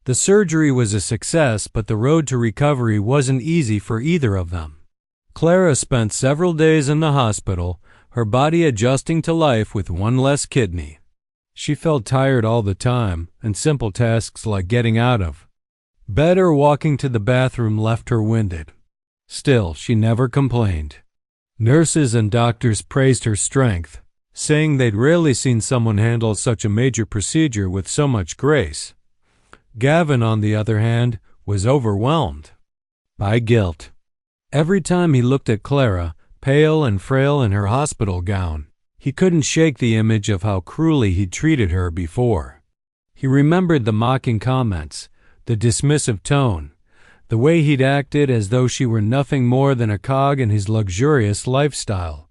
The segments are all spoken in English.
The surgery was a success, but the road to recovery wasn't easy for either of them. Clara spent several days in the hospital, her body adjusting to life with one less kidney. She felt tired all the time, and simple tasks like getting out of bed or walking to the bathroom left her winded. Still, she never complained. Nurses and doctors praised her strength, saying they'd rarely seen someone handle such a major procedure with so much grace. Gavin, on the other hand, was overwhelmed by guilt. Every time he looked at Clara, pale and frail in her hospital gown, he couldn't shake the image of how cruelly he'd treated her before. He remembered the mocking comments, the dismissive tone, the way he'd acted as though she were nothing more than a cog in his luxurious lifestyle.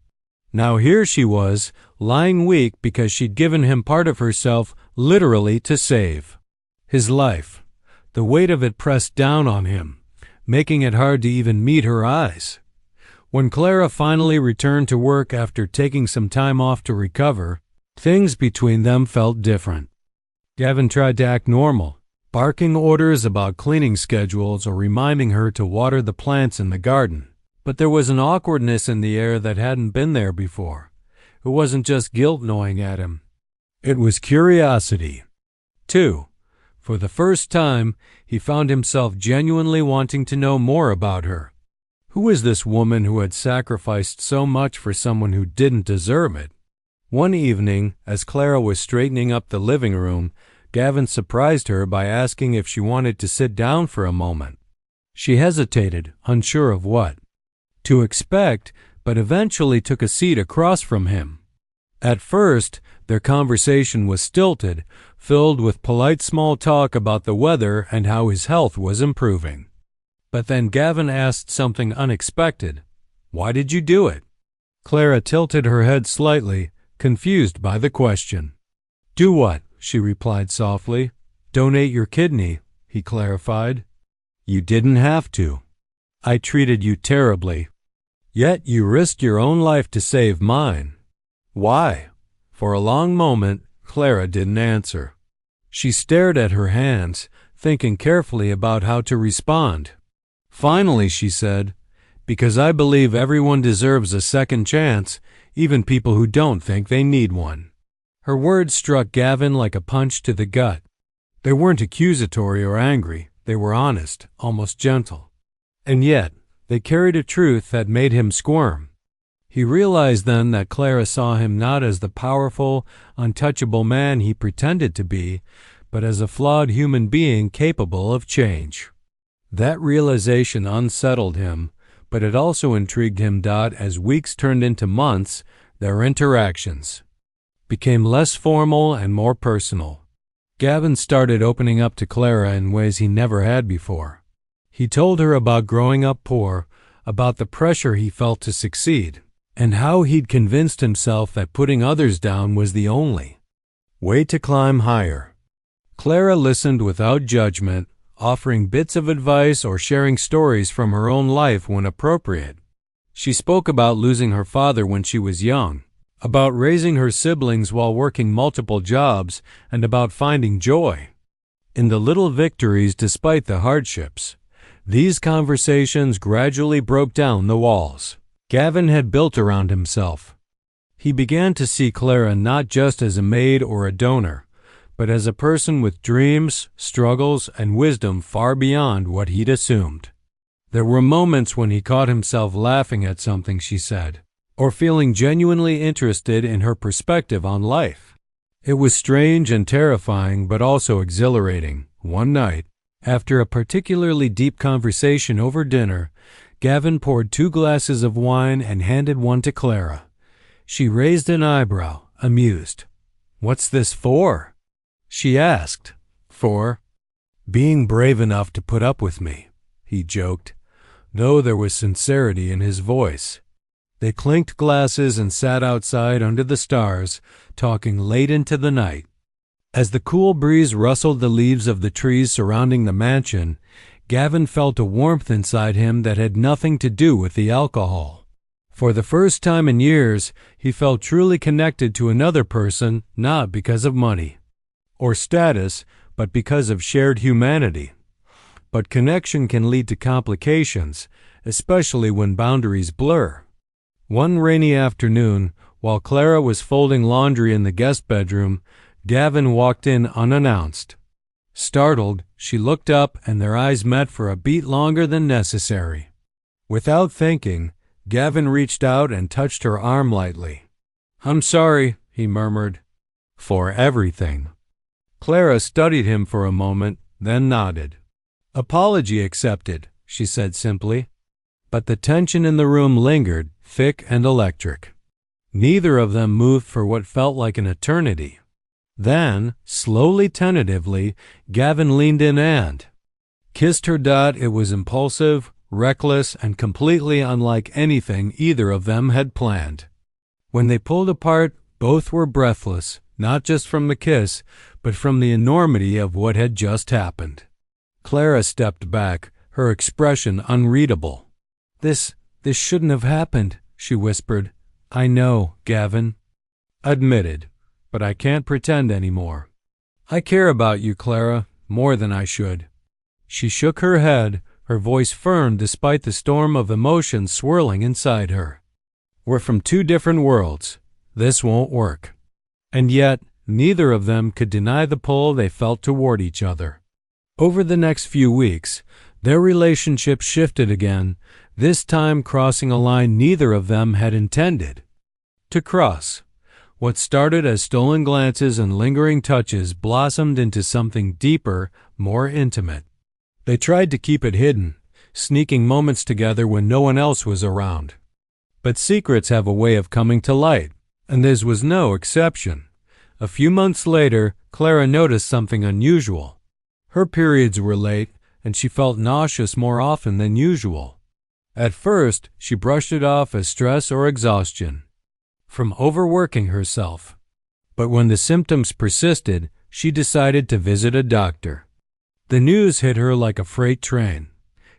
Now here she was, lying weak because she'd given him part of herself literally to save his life. The weight of it pressed down on him, making it hard to even meet her eyes. When Clara finally returned to work after taking some time off to recover, things between them felt different. Gavin tried to act normal, barking orders about cleaning schedules or reminding her to water the plants in the garden. But there was an awkwardness in the air that hadn't been there before. It wasn't just guilt gnawing at him. It was curiosity, too. For the first time, he found himself genuinely wanting to know more about her. Who was this woman who had sacrificed so much for someone who didn't deserve it? One evening, as Clara was straightening up the living room, Gavin surprised her by asking if she wanted to sit down for a moment. She hesitated, unsure of what to expect, but eventually took a seat across from him. At first, their conversation was stilted, filled with polite small talk about the weather and how his health was improving. But then Gavin asked something unexpected. "Why did you do it?" Clara tilted her head slightly, confused by the question. "Do what?" she replied softly. "Donate your kidney," he clarified. "You didn't have to. I treated you terribly. Yet you risked your own life to save mine. Why?" For a long moment, Clara didn't answer. She stared at her hands, thinking carefully about how to respond. Finally, she said, "Because I believe everyone deserves a second chance, even people who don't think they need one." Her words struck Gavin like a punch to the gut. They weren't accusatory or angry. They were honest, almost gentle. And yet, they carried a truth that made him squirm. He realized then that Clara saw him not as the powerful, untouchable man he pretended to be, but as a flawed human being capable of change. That realization unsettled him, but it also intrigued him. As weeks turned into months, their interactions became less formal and more personal. Gavin started opening up to Clara in ways he never had before. He told her about growing up poor, about the pressure he felt to succeed, and how he'd convinced himself that putting others down was the only way to climb higher. Clara listened without judgment, offering bits of advice or sharing stories from her own life when appropriate. She spoke about losing her father when she was young, about raising her siblings while working multiple jobs, and about finding joy in the little victories despite the hardships. These conversations gradually broke down the walls Gavin had built around himself. He began to see Clara not just as a maid or a donor, but as a person with dreams, struggles, and wisdom far beyond what he'd assumed. There were moments when he caught himself laughing at something she said, or feeling genuinely interested in her perspective on life. It was strange and terrifying, but also exhilarating. One night, after a particularly deep conversation over dinner, Gavin poured 2 glasses of wine and handed one to Clara. She raised an eyebrow, amused. "What's this for?" she asked. "For being brave enough to put up with me," he joked, though there was sincerity in his voice. They clinked glasses and sat outside under the stars, talking late into the night. As the cool breeze rustled the leaves of the trees surrounding the mansion, Gavin felt a warmth inside him that had nothing to do with the alcohol. For the first time in years, he felt truly connected to another person, not because of money or status, but because of shared humanity. But connection can lead to complications, especially when boundaries blur. One rainy afternoon, while Clara was folding laundry in the guest bedroom, Gavin walked in unannounced. Startled, she looked up and their eyes met for a beat longer than necessary. Without thinking, Gavin reached out and touched her arm lightly. "I'm sorry," he murmured. "For everything." Clara studied him for a moment, then nodded. "Apology accepted," she said simply. But the tension in the room lingered, thick and electric. Neither of them moved for what felt like an eternity. Then, slowly, tentatively, Gavin leaned in and kissed her. It was impulsive, reckless, and completely unlike anything either of them had planned. When they pulled apart, both were breathless, not just from the kiss, but from the enormity of what had just happened. Clara stepped back, her expression unreadable. This shouldn't have happened," she whispered. "I know, Gavin." "Admitted. But I can't pretend anymore. I care about you, Clara, more than I should." She shook her head, her voice firm despite the storm of emotions swirling inside her. "We're from two different worlds. This won't work." And yet, neither of them could deny the pull they felt toward each other. Over the next few weeks, their relationship shifted again, this time crossing a line neither of them had intended to cross. What started as stolen glances and lingering touches blossomed into something deeper, more intimate. They tried to keep it hidden, sneaking moments together when no one else was around. But secrets have a way of coming to light, and this was no exception. A few months later, Clara noticed something unusual. Her periods were late, and she felt nauseous more often than usual. At first, she brushed it off as stress or exhaustion from overworking herself. But when the symptoms persisted, she decided to visit a doctor. The news hit her like a freight train.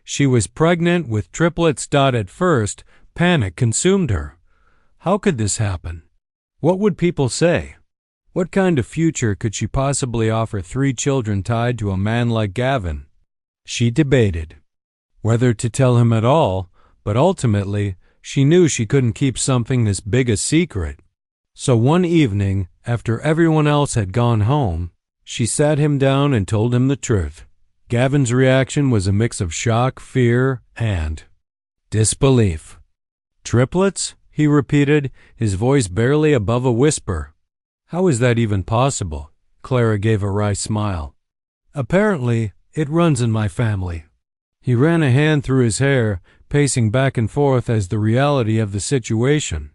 She was pregnant with triplets. At first, panic consumed her. How could this happen? What would people say? What kind of future could she possibly offer 3 children tied to a man like Gavin? She debated whether to tell him at all, but ultimately, she knew she couldn't keep something this big a secret. So one evening, after everyone else had gone home, she sat him down and told him the truth. Gavin's reaction was a mix of shock, fear, and disbelief. "Triplets?" he repeated, his voice barely above a whisper. "How is that even possible?" Clara gave a wry smile. "Apparently, it runs in my family." He ran a hand through his hair, pacing back and forth as the reality of the situation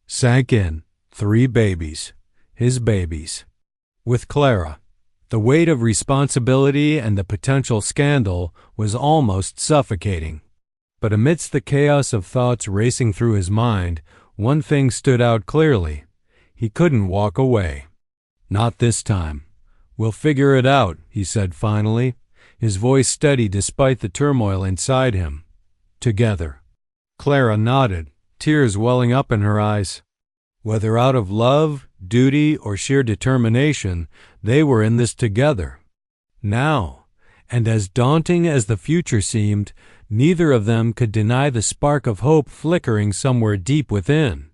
sank in. 3 babies. His babies. With Clara. The weight of responsibility and the potential scandal was almost suffocating. But amidst the chaos of thoughts racing through his mind, one thing stood out clearly. He couldn't walk away. "Not this time. We'll figure it out," he said finally, his voice steady despite the turmoil inside him. "Together." Clara nodded, tears welling up in her eyes. Whether out of love, duty, or sheer determination, they were in this together. Now, and as daunting as the future seemed, neither of them could deny the spark of hope flickering somewhere deep within.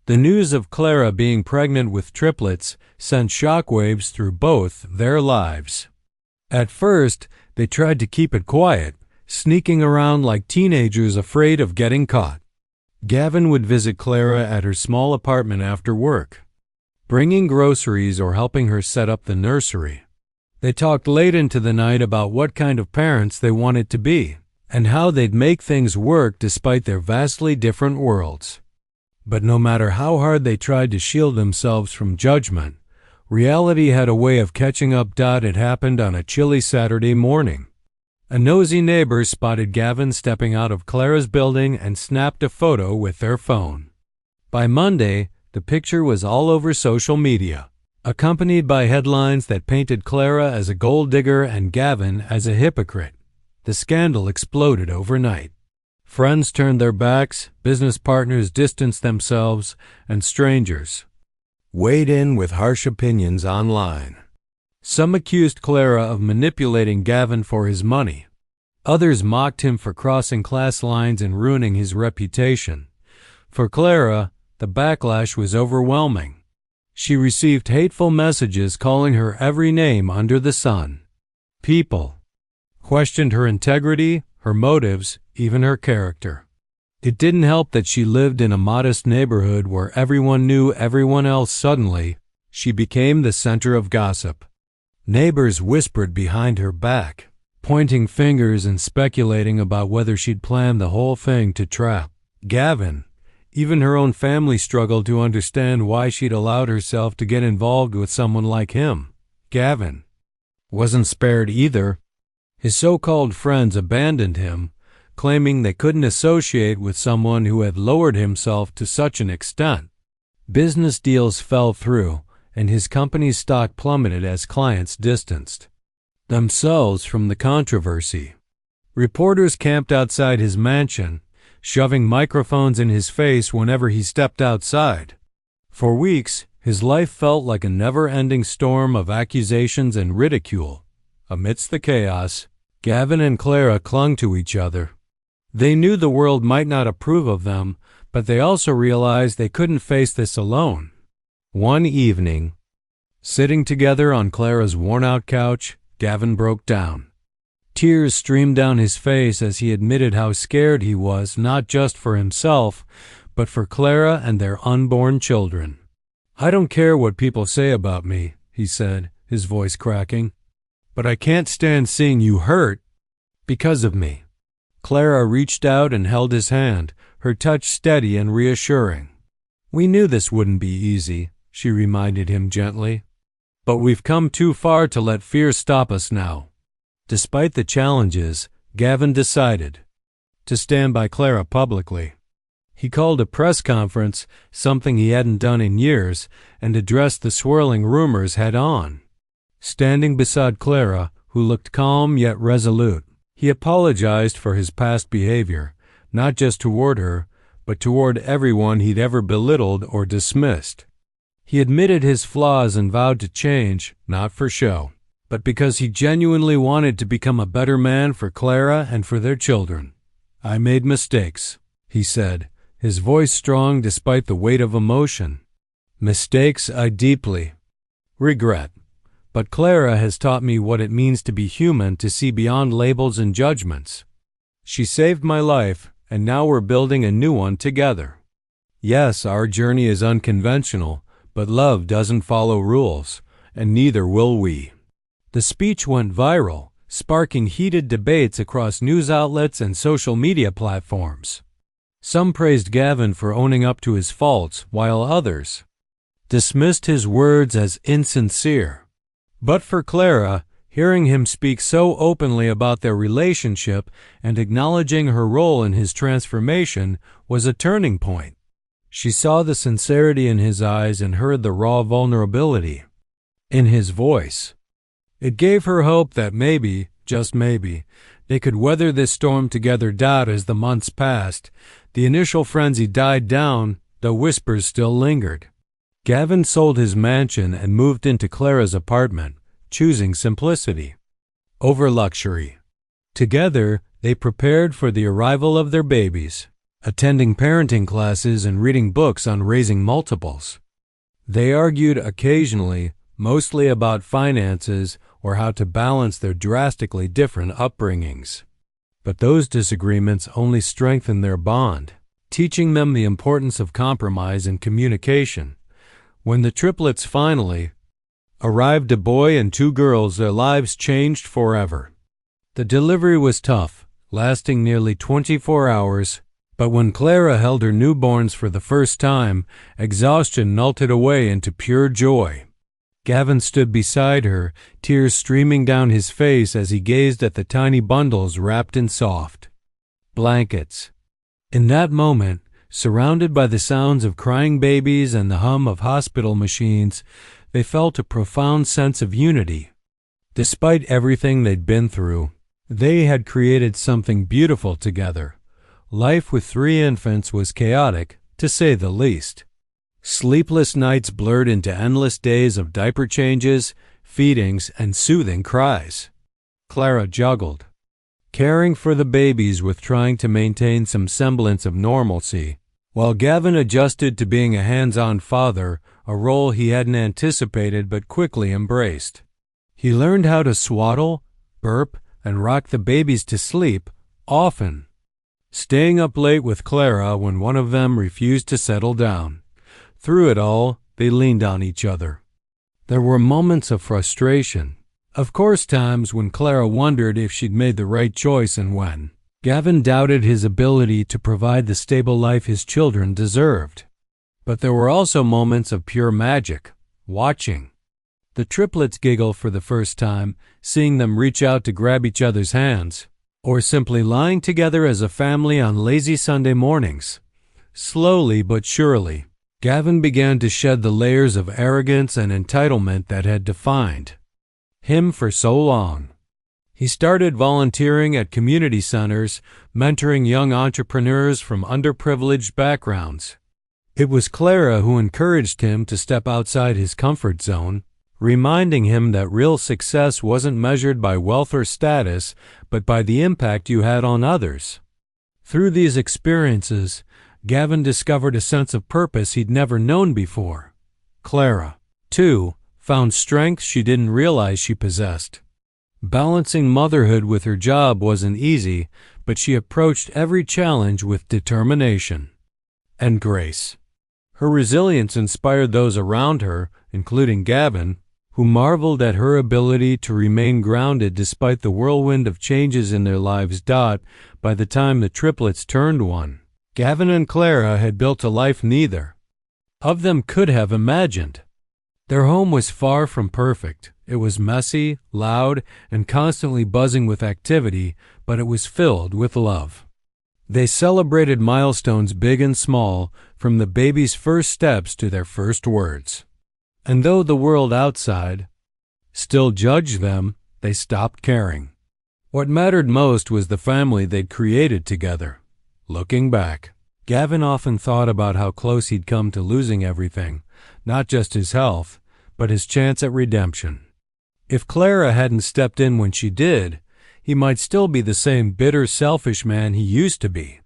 The news of Clara being pregnant with triplets sent shockwaves through both their lives. At first, they tried to keep it quiet, sneaking around like teenagers afraid of getting caught. Gavin would visit Clara at her small apartment after work, bringing groceries or helping her set up the nursery. They talked late into the night about what kind of parents they wanted to be, and how they'd make things work despite their vastly different worlds. But no matter how hard they tried to shield themselves from judgment, reality had a way of catching up. It happened on a chilly Saturday morning. A nosy neighbor spotted Gavin stepping out of Clara's building and snapped a photo with their phone. By Monday, the picture was all over social media, accompanied by headlines that painted Clara as a gold digger and Gavin as a hypocrite. The scandal exploded overnight. Friends turned their backs, business partners distanced themselves, and strangers weighed in with harsh opinions online. Some accused Clara of manipulating Gavin for his money. Others mocked him for crossing class lines and ruining his reputation. For Clara, the backlash was overwhelming. She received hateful messages calling her every name under the sun. People questioned her integrity, her motives, even her character. It didn't help that she lived in a modest neighborhood where everyone knew everyone else. Suddenly, she became the center of gossip. Neighbors whispered behind her back, pointing fingers and speculating about whether she'd planned the whole thing to trap Gavin. Even her own family struggled to understand why she'd allowed herself to get involved with someone like him. Gavin wasn't spared either. His so-called friends abandoned him, claiming they couldn't associate with someone who had lowered himself to such an extent. Business deals fell through, and his company's stock plummeted as clients distanced themselves from the controversy. Reporters camped outside his mansion, shoving microphones in his face whenever he stepped outside. For weeks, his life felt like a never-ending storm of accusations and ridicule. Amidst the chaos, Gavin and Clara clung to each other. They knew the world might not approve of them, but they also realized they couldn't face this alone. One evening, sitting together on Clara's worn-out couch, Gavin broke down. Tears streamed down his face as he admitted how scared he was, not just for himself, but for Clara and their unborn children. "I don't care what people say about me," he said, his voice cracking, "but I can't stand seeing you hurt because of me." Clara reached out and held his hand, her touch steady and reassuring. "We knew this wouldn't be easy," she reminded him gently, "but we've come too far to let fear stop us now." Despite the challenges, Gavin decided to stand by Clara publicly. He called a press conference, something he hadn't done in years, and addressed the swirling rumors head-on. Standing beside Clara, who looked calm yet resolute, he apologized for his past behavior, not just toward her, but toward everyone he'd ever belittled or dismissed. He admitted his flaws and vowed to change, not for show, but because he genuinely wanted to become a better man for Clara and for their children. "I made mistakes," he said, his voice strong despite the weight of emotion. "Mistakes I deeply regret. But Clara has taught me what it means to be human, to see beyond labels and judgments. She saved my life, and now we're building a new one together. Yes, our journey is unconventional, but love doesn't follow rules, and neither will we." The speech went viral, sparking heated debates across news outlets and social media platforms. Some praised Gavin for owning up to his faults, while others dismissed his words as insincere. But for Clara, hearing him speak so openly about their relationship and acknowledging her role in his transformation was a turning point. She saw the sincerity in his eyes and heard the raw vulnerability in his voice. It gave her hope that maybe, just maybe, they could weather this storm together. As the months passed, the initial frenzy died down, though whispers still lingered. Gavin sold his mansion and moved into Clara's apartment, choosing simplicity over luxury. Together, they prepared for the arrival of their babies, attending parenting classes and reading books on raising multiples. They argued occasionally, mostly about finances or how to balance their drastically different upbringings. But those disagreements only strengthened their bond, teaching them the importance of compromise and communication. When the triplets finally arrived, a boy and 2 girls, their lives changed forever. The delivery was tough, lasting nearly 24 hours, but when Clara held her newborns for the first time, exhaustion melted away into pure joy. Gavin stood beside her, tears streaming down his face as he gazed at the tiny bundles wrapped in soft blankets. In that moment, surrounded by the sounds of crying babies and the hum of hospital machines, they felt a profound sense of unity. Despite everything they'd been through, they had created something beautiful together. Life with 3 infants was chaotic, to say the least. Sleepless nights blurred into endless days of diaper changes, feedings, and soothing cries. Clara juggled, caring for the babies with trying to maintain some semblance of normalcy, while Gavin adjusted to being a hands-on father, a role he hadn't anticipated but quickly embraced. He learned how to swaddle, burp, and rock the babies to sleep, often staying up late with Clara when one of them refused to settle down. Through it all, they leaned on each other. There were moments of frustration. Of course, times when Clara wondered if she'd made the right choice and when Gavin doubted his ability to provide the stable life his children deserved. But there were also moments of pure magic, watching the triplets giggle for the first time, seeing them reach out to grab each other's hands, or simply lying together as a family on lazy Sunday mornings. Slowly but surely, Gavin began to shed the layers of arrogance and entitlement that had defined him for so long. He started volunteering at community centers, mentoring young entrepreneurs from underprivileged backgrounds. It was Clara who encouraged him to step outside his comfort zone, reminding him that real success wasn't measured by wealth or status, but by the impact you had on others. Through these experiences, Gavin discovered a sense of purpose he'd never known before. Clara, too, found strength she didn't realize she possessed. Balancing motherhood with her job wasn't easy, but she approached every challenge with determination and grace. Her resilience inspired those around her, including Gavin, who marveled at her ability to remain grounded despite the whirlwind of changes in their lives. By the time the triplets turned one, Gavin and Clara had built a life neither of them could have imagined. Their home was far from perfect. It was messy, loud, and constantly buzzing with activity, but it was filled with love. They celebrated milestones big and small, from the baby's first steps to their first words. And though the world outside still judged them, they stopped caring. What mattered most was the family they'd created together. Looking back, Gavin often thought about how close he'd come to losing everything, not just his health, but his chance at redemption. If Clara hadn't stepped in when she did, he might still be the same bitter, selfish man he used to be.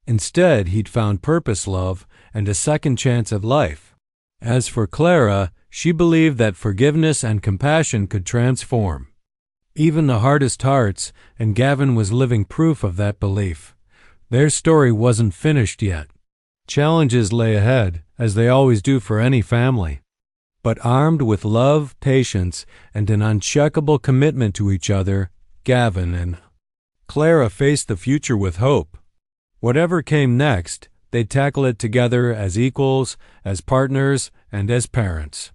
Instead, he'd found purpose, love, and a second chance at life. As for Clara, she believed that forgiveness and compassion could transform even the hardest hearts, and Gavin was living proof of that belief. Their story wasn't finished yet. Challenges lay ahead, as they always do for any family. But armed with love, patience, and an unshakable commitment to each other, Gavin and Clara faced the future with hope. Whatever came next, they'd tackle it together as equals, as partners, and as parents.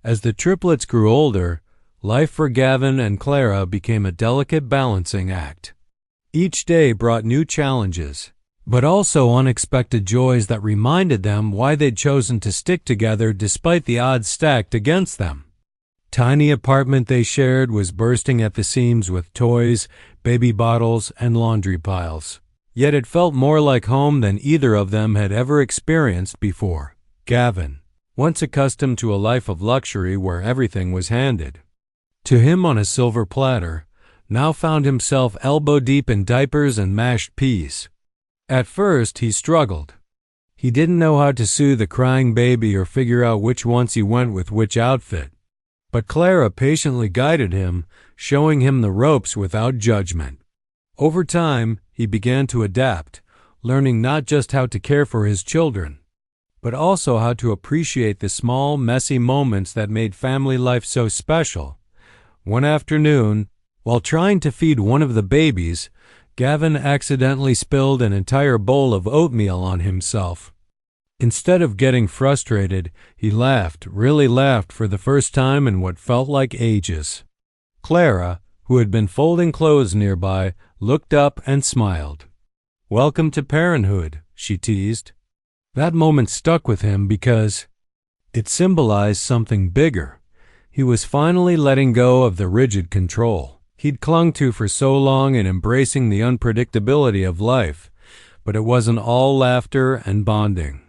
As the triplets grew older, life for Gavin and Clara became a delicate balancing act. Each day brought new challenges, but also unexpected joys that reminded them why they'd chosen to stick together despite the odds stacked against them. Tiny apartment they shared was bursting at the seams with toys, baby bottles, and laundry piles. Yet it felt more like home than either of them had ever experienced before. Gavin, once accustomed to a life of luxury where everything was handed to him on a silver platter, now found himself elbow-deep in diapers and mashed peas. At first, he struggled. He didn't know how to soothe a crying baby or figure out which ones he went with which outfit. But Clara patiently guided him, showing him the ropes without judgment. Over time, he began to adapt, learning not just how to care for his children, but also how to appreciate the small, messy moments that made family life so special. One afternoon, while trying to feed one of the babies, Gavin accidentally spilled an entire bowl of oatmeal on himself. Instead of getting frustrated, he laughed, really laughed for the first time in what felt like ages. Clara, who had been folding clothes nearby, looked up and smiled. "Welcome to parenthood," she teased. That moment stuck with him because it symbolized something bigger. He was finally letting go of the rigid control he'd clung to for so long and embracing the unpredictability of life. But it wasn't all laughter and bonding.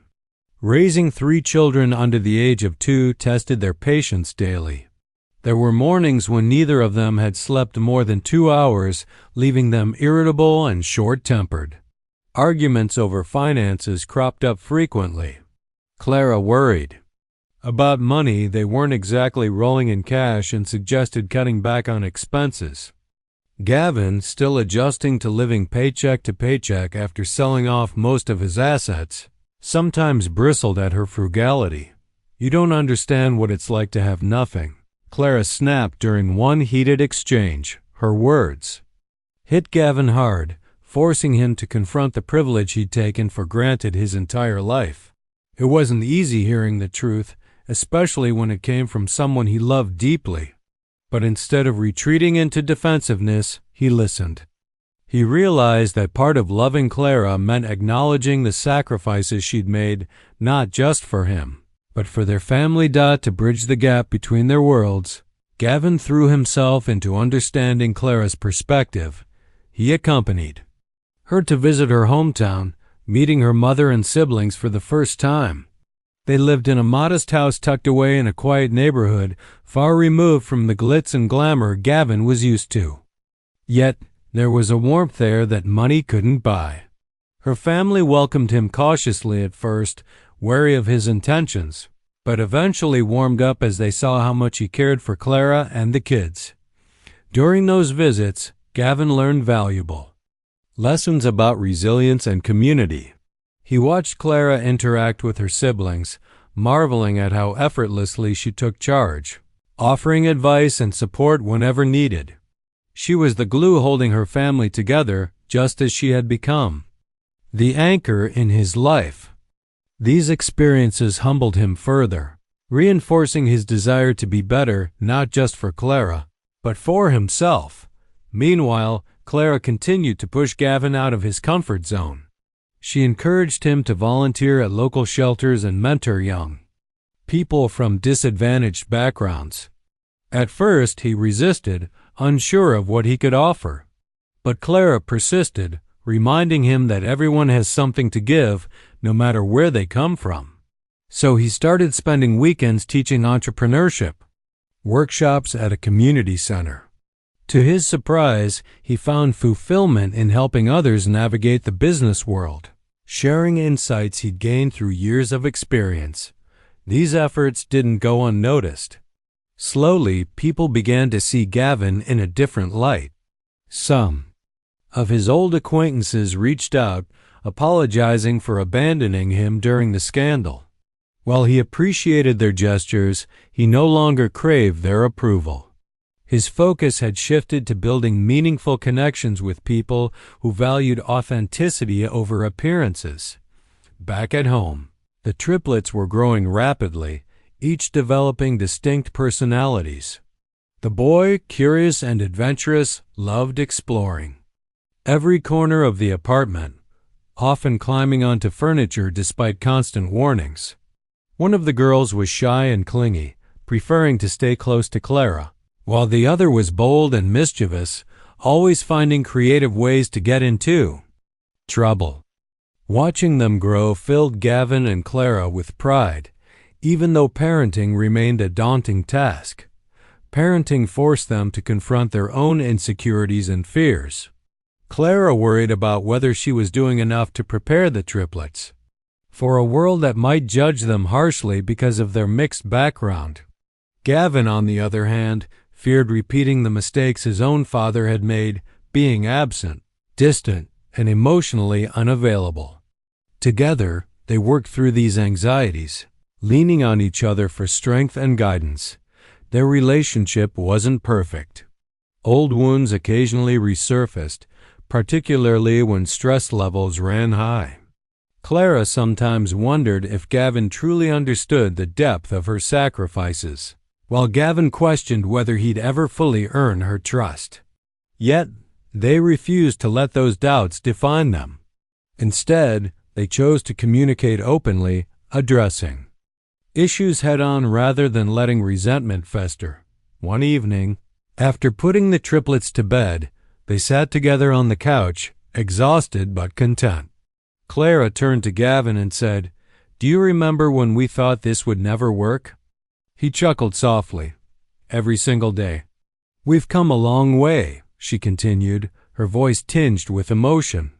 Raising 3 children under the age of 2 tested their patience daily. There were mornings when neither of them had slept more than 2 hours, leaving them irritable and short-tempered. Arguments over finances cropped up frequently. Clara worried. About money, they weren't exactly rolling in cash and suggested cutting back on expenses. Gavin, still adjusting to living paycheck to paycheck after selling off most of his assets, sometimes bristled at her frugality. "You don't understand what it's like to have nothing," Clara snapped during one heated exchange. Her words hit Gavin hard, forcing him to confront the privilege he'd taken for granted his entire life. It wasn't easy hearing the truth, especially when it came from someone he loved deeply. But instead of retreating into defensiveness, he listened. He realized that part of loving Clara meant acknowledging the sacrifices she'd made, not just for him, but for their family. To bridge the gap between their worlds, Gavin threw himself into understanding Clara's perspective. He accompanied her to visit her hometown, meeting her mother and siblings for the first time. They lived in a modest house tucked away in a quiet neighborhood, far removed from the glitz and glamour Gavin was used to. Yet, there was a warmth there that money couldn't buy. Her family welcomed him cautiously at first, wary of his intentions, but eventually warmed up as they saw how much he cared for Clara and the kids. During those visits, Gavin learned valuable lessons about resilience and community. He watched Clara interact with her siblings, marveling at how effortlessly she took charge, offering advice and support whenever needed. She was the glue holding her family together, just as she had become the anchor in his life. These experiences humbled him further, reinforcing his desire to be better not just for Clara, but for himself. Meanwhile, Clara continued to push Gavin out of his comfort zone. She encouraged him to volunteer at local shelters and mentor young people from disadvantaged backgrounds. At first, he resisted, unsure of what he could offer. But Clara persisted, reminding him that everyone has something to give, no matter where they come from. So he started spending weekends teaching entrepreneurship, workshops at a community center. To his surprise, he found fulfillment in helping others navigate the business world, sharing insights he'd gained through years of experience. These efforts didn't go unnoticed. Slowly, people began to see Gavin in a different light. Some of his old acquaintances reached out, apologizing for abandoning him during the scandal. While he appreciated their gestures, he no longer craved their approval. His focus had shifted to building meaningful connections with people who valued authenticity over appearances. Back at home, the triplets were growing rapidly, each developing distinct personalities. The boy, curious and adventurous, loved exploring every corner of the apartment, often climbing onto furniture despite constant warnings. One of the girls was shy and clingy, preferring to stay close to Clara, while the other was bold and mischievous, always finding creative ways to get into trouble. Watching them grow filled Gavin and Clara with pride, even though parenting remained a daunting task. Parenting forced them to confront their own insecurities and fears. Clara worried about whether she was doing enough to prepare the triplets for a world that might judge them harshly because of their mixed background. Gavin, on the other hand, feared repeating the mistakes his own father had made, being absent, distant, and emotionally unavailable. Together, they worked through these anxieties, leaning on each other for strength and guidance. Their relationship wasn't perfect. Old wounds occasionally resurfaced, particularly when stress levels ran high. Clara sometimes wondered if Gavin truly understood the depth of her sacrifices, while Gavin questioned whether he'd ever fully earn her trust. Yet, they refused to let those doubts define them. Instead, they chose to communicate openly, addressing issues head-on rather than letting resentment fester. One evening, after putting the triplets to bed, they sat together on the couch, exhausted but content. Clara turned to Gavin and said, "Do you remember when we thought this would never work?" He chuckled softly. every single day. "We've come a long way," she continued, her voice tinged with emotion.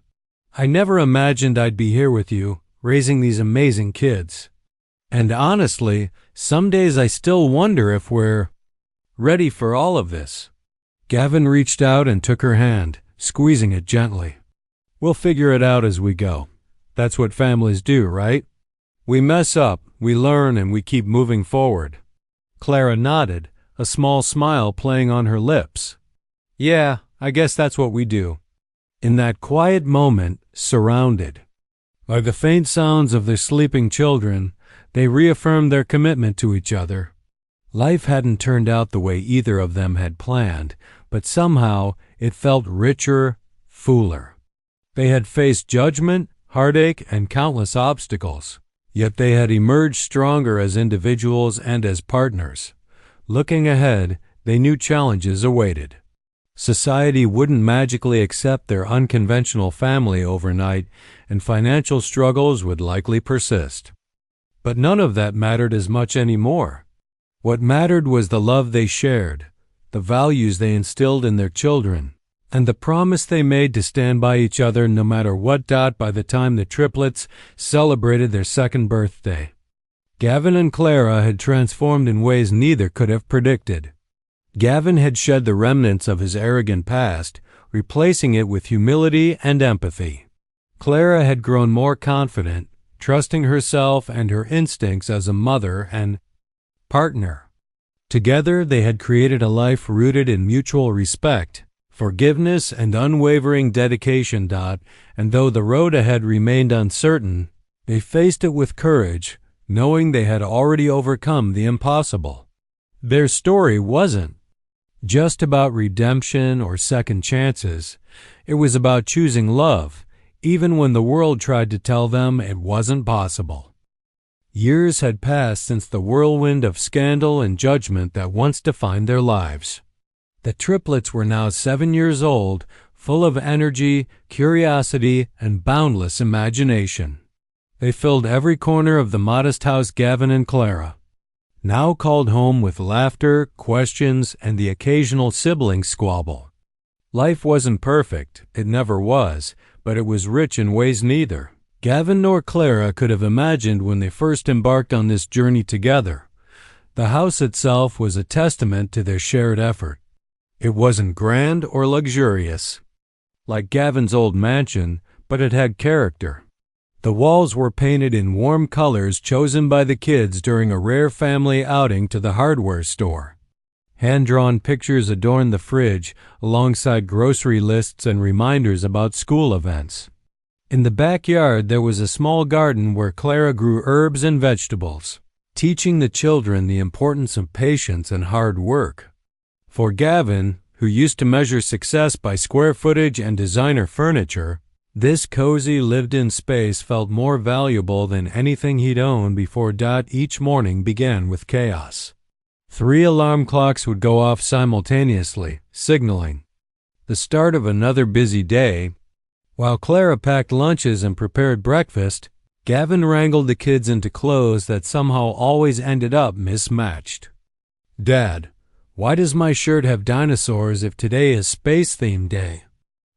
"I never imagined I'd be here with you, raising these amazing kids. And honestly, some days I still wonder if we're ready for all of this." Gavin reached out and took her hand, squeezing it gently. "We'll figure it out as we go. That's what families do, right? We mess up, we learn, and we keep moving forward." Clara nodded, a small smile playing on her lips. "Yeah, I guess that's what we do." In that quiet moment, surrounded by the faint sounds of their sleeping children, they reaffirmed their commitment to each other. Life hadn't turned out the way either of them had planned, but somehow it felt richer, fuller. They had faced judgment, heartache, and countless obstacles, yet they had emerged stronger as individuals and as partners. Looking ahead, they knew challenges awaited. Society wouldn't magically accept their unconventional family overnight, and financial struggles would likely persist. But none of that mattered as much anymore. What mattered was the love they shared, the values they instilled in their children, and the promise they made to stand by each other no matter what. By the time the triplets celebrated their second birthday, Gavin and Clara had transformed in ways neither could have predicted. Gavin had shed the remnants of his arrogant past, replacing it with humility and empathy. Clara had grown more confident, trusting herself and her instincts as a mother and partner. Together, they had created a life rooted in mutual respect, forgiveness, and unwavering dedication. And though the road ahead remained uncertain, they faced it with courage, knowing they had already overcome the impossible. Their story wasn't just about redemption or second chances. It was about choosing love, even when the world tried to tell them it wasn't possible. Years had passed since the whirlwind of scandal and judgment that once defined their lives. The triplets were now 7 years old, full of energy, curiosity, and boundless imagination. They filled every corner of the modest house Gavin and Clara now called home with laughter, questions, and the occasional sibling squabble. Life wasn't perfect, it never was, but it was rich in ways neither Gavin nor Clara could have imagined when they first embarked on this journey together. The house itself was a testament to their shared effort. It wasn't grand or luxurious, like Gavin's old mansion, but it had character. The walls were painted in warm colors chosen by the kids during a rare family outing to the hardware store. Hand-drawn pictures adorned the fridge, alongside grocery lists and reminders about school events. In the backyard, there was a small garden where Clara grew herbs and vegetables, teaching the children the importance of patience and hard work. For Gavin, who used to measure success by square footage and designer furniture, this cozy, lived-in space felt more valuable than anything he'd owned before. Each morning began with chaos. 3 alarm clocks would go off simultaneously, signaling the start of another busy day. While Clara packed lunches and prepared breakfast, Gavin wrangled the kids into clothes that somehow always ended up mismatched. "Dad, why does my shirt have dinosaurs if today is space-themed day?"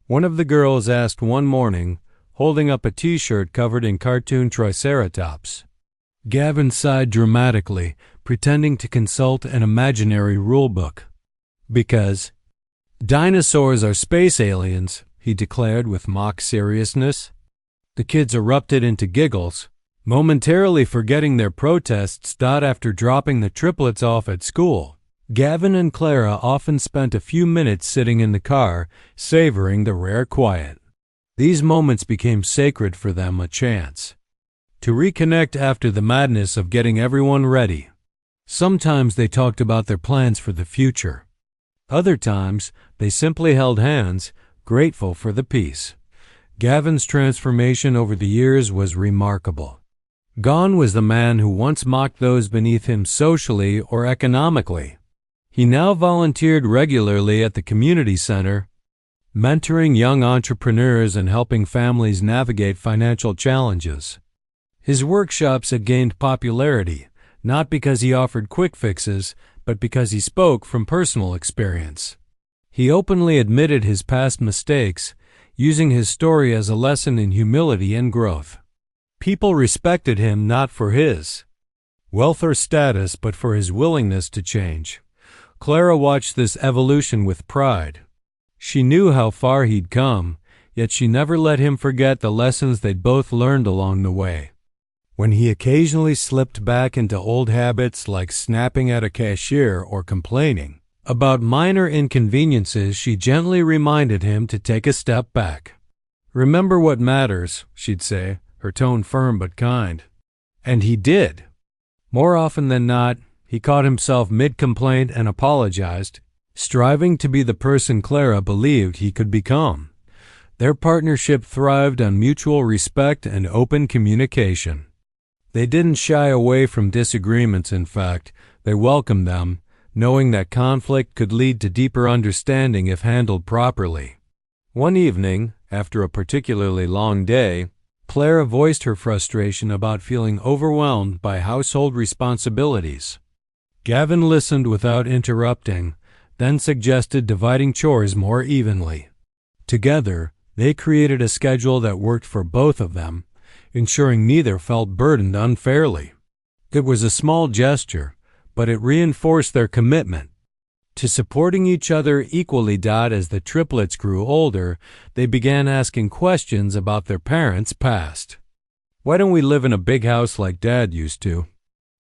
one of the girls asked one morning, holding up a t-shirt covered in cartoon triceratops. Gavin sighed dramatically, pretending to consult an imaginary rulebook. "Because dinosaurs are space aliens," he declared with mock seriousness. The kids erupted into giggles, momentarily forgetting their protests. After dropping the triplets off at school, Gavin and Clara often spent a few minutes sitting in the car, savoring the rare quiet. These moments became sacred for them, a chance to reconnect after the madness of getting everyone ready. Sometimes they talked about their plans for the future. Other times, they simply held hands, grateful for the peace. Gavin's transformation over the years was remarkable. Gone was the man who once mocked those beneath him socially or economically. He now volunteered regularly at the community center, mentoring young entrepreneurs and helping families navigate financial challenges. His workshops had gained popularity, not because he offered quick fixes, but because he spoke from personal experience. He openly admitted his past mistakes, using his story as a lesson in humility and growth. People respected him not for his wealth or status, but for his willingness to change. Clara watched this evolution with pride. She knew how far he'd come, yet she never let him forget the lessons they'd both learned along the way. When he occasionally slipped back into old habits like snapping at a cashier or complaining about minor inconveniences, she gently reminded him to take a step back. "Remember what matters," she'd say, her tone firm but kind. And he did. More often than not, he caught himself mid-complaint and apologized, striving to be the person Clara believed he could become. Their partnership thrived on mutual respect and open communication. They didn't shy away from disagreements. In fact, they welcomed them, knowing that conflict could lead to deeper understanding if handled properly. One evening, after a particularly long day, Clara voiced her frustration about feeling overwhelmed by household responsibilities. Gavin listened without interrupting, then suggested dividing chores more evenly. Together, they created a schedule that worked for both of them, ensuring neither felt burdened unfairly. It was a small gesture, but it reinforced their commitment to supporting each other equally. As the triplets grew older, they began asking questions about their parents' past. "Why don't we live in a big house like Dad used to?"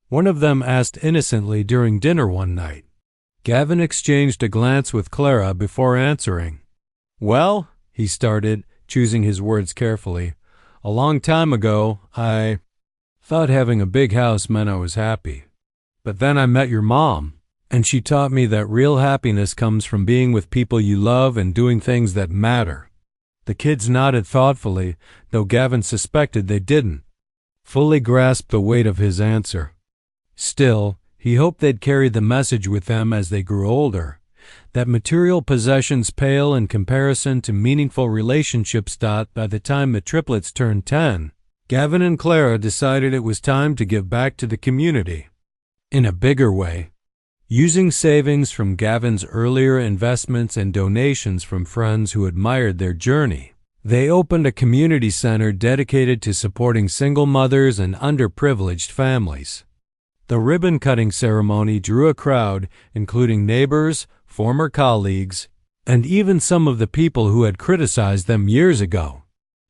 one of them asked innocently during dinner one night. Gavin exchanged a glance with Clara before answering. "Well," he started, choosing his words carefully, "a long time ago, I thought having a big house meant I was happy. But then I met your mom, and she taught me that real happiness comes from being with people you love and doing things that matter." The kids nodded thoughtfully, though Gavin suspected they didn't fully grasp the weight of his answer. Still, he hoped they'd carry the message with them as they grew older, that material possessions pale in comparison to meaningful relationships. By the time the triplets turned 10, Gavin and Clara decided it was time to give back to the community in a bigger way. Using savings from Gavin's earlier investments and donations from friends who admired their journey, they opened a community center dedicated to supporting single mothers and underprivileged families. The ribbon-cutting ceremony drew a crowd, including neighbors, former colleagues, and even some of the people who had criticized them years ago.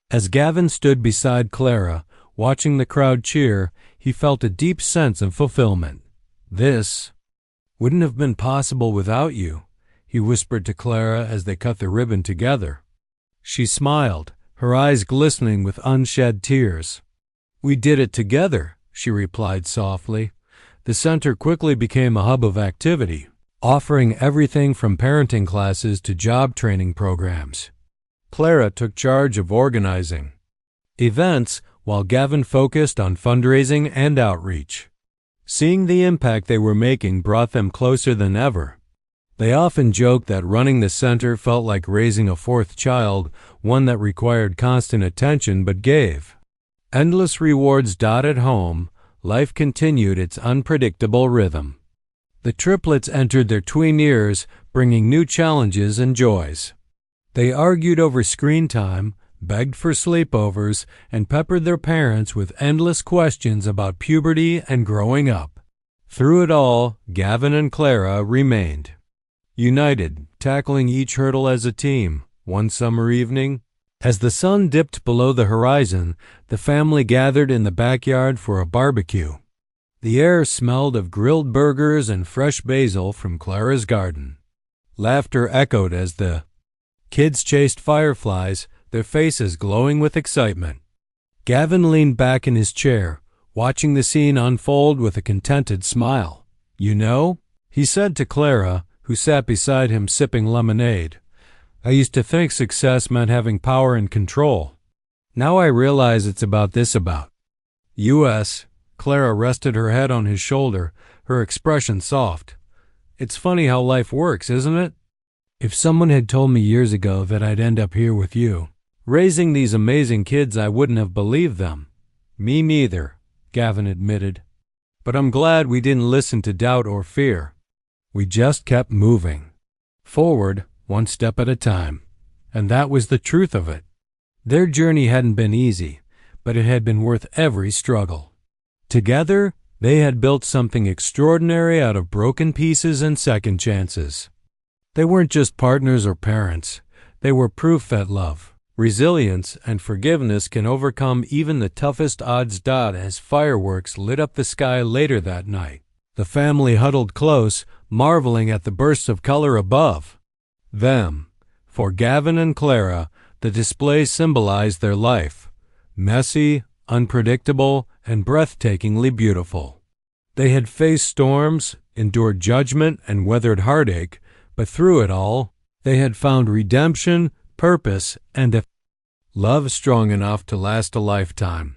As Gavin stood beside Clara, watching the crowd cheer, he felt a deep sense of fulfillment. "This wouldn't have been possible without you," he whispered to Clara as they cut the ribbon together. She smiled, her eyes glistening with unshed tears. "We did it together," she replied softly. The center quickly became a hub of activity, offering everything from parenting classes to job training programs. Clara took charge of organizing events, while Gavin focused on fundraising and outreach. Seeing the impact they were making brought them closer than ever. They often joked that running the center felt like raising a fourth child, one that required constant attention but gave endless rewards. At home, life continued its unpredictable rhythm. The triplets entered their tween years, bringing new challenges and joys. They argued over screen time, begged for sleepovers, and peppered their parents with endless questions about puberty and growing up. Through it all, Gavin and Clara remained united, tackling each hurdle as a team. One summer evening, as the sun dipped below the horizon, the family gathered in the backyard for a barbecue. The air smelled of grilled burgers and fresh basil from Clara's garden. Laughter echoed as the kids chased fireflies, their faces glowing with excitement. Gavin leaned back in his chair, watching the scene unfold with a contented smile. "You know," he said to Clara, who sat beside him sipping lemonade, "I used to think success meant having power and control. Now I realize it's about this. U.S. Clara rested her head on his shoulder, her expression soft. "It's funny how life works, isn't it? If someone had told me years ago that I'd end up here with you, raising these amazing kids, I wouldn't have believed them." "Me neither," Gavin admitted. "But I'm glad we didn't listen to doubt or fear." We just kept moving. Forward, one step at a time. And that was the truth of it. Their journey hadn't been easy, but it had been worth every struggle. Together, they had built something extraordinary out of broken pieces and second chances. They weren't just partners or parents. They were proof that love, resilience, and forgiveness can overcome even the toughest odds. As fireworks lit up the sky later that night, the family huddled close, marveling at the bursts of color above them. For Gavin and Clara, the display symbolized their life, messy, unpredictable, and breathtakingly beautiful. They had faced storms, endured judgment, and weathered heartache, but through it all, they had found redemption, purpose, and a love strong enough to last a lifetime.